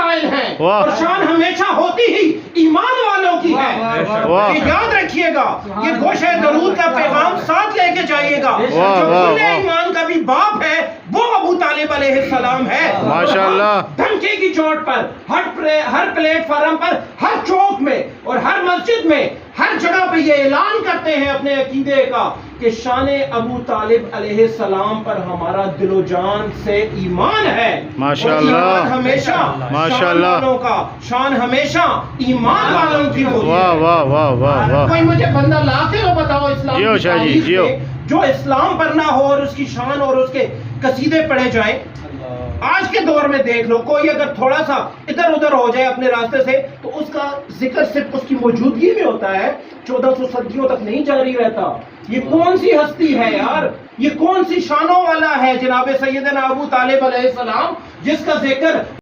قائل ہیں واہ۔ اور شان ہمیشہ ہوتی ہی ایمان والوں کی ہے۔ واہ۔ یہ یاد رکھیے گا، یہ گوشہ درود کا پیغام ساتھ لے کے جائیے گا۔ جو واہ، واہ، کل واہ۔ ایمان کا بھی باپ ہے وہ ابو طالب علیہ السلام ہے۔ ماشاءاللہ۔ دھمکی کی چوٹ پر، ہر پلیٹ فارم پر، ہر چوک میں اور ہر مسجد میں، ہر جگہ پہ یہ اعلان کرتے ہیں اپنے عقیدے کا کہ شان ابو طالب علیہ السلام پر ہمارا دل و جان سے ایمان ہے۔ ماشاءاللہ۔ اور ایمان ہمیشہ ماشاءاللہ۔ شان والوں کا، شان ہمیشہ ایمان والوں کی ہوتی واہ ہے۔ واہ واہ واہ واہ۔ کوئی مجھے بندہ لا کے تو بتاؤ اسلام جیو کی شاہ جی، تاریخ جیو۔ میں جو اسلام پر نہ ہو اور اس کی شان اور اس کے قصیدے پڑھے جائیں۔ آج کے دور میں دیکھ لو، کوئی اگر تھوڑا سا ادھر ادھر ہو جائے اپنے راستے سے تو اس کا ذکر صرف اس کی موجودگی میں ہوتا ہے، 1400 صدیوں تک نہیں جاری رہتا۔ یہ کون سی ہستی ہے یار، یہ کون سی شانوں والا ہے جناب سیدنا ابو طالب علیہ السلام جس کا ذکر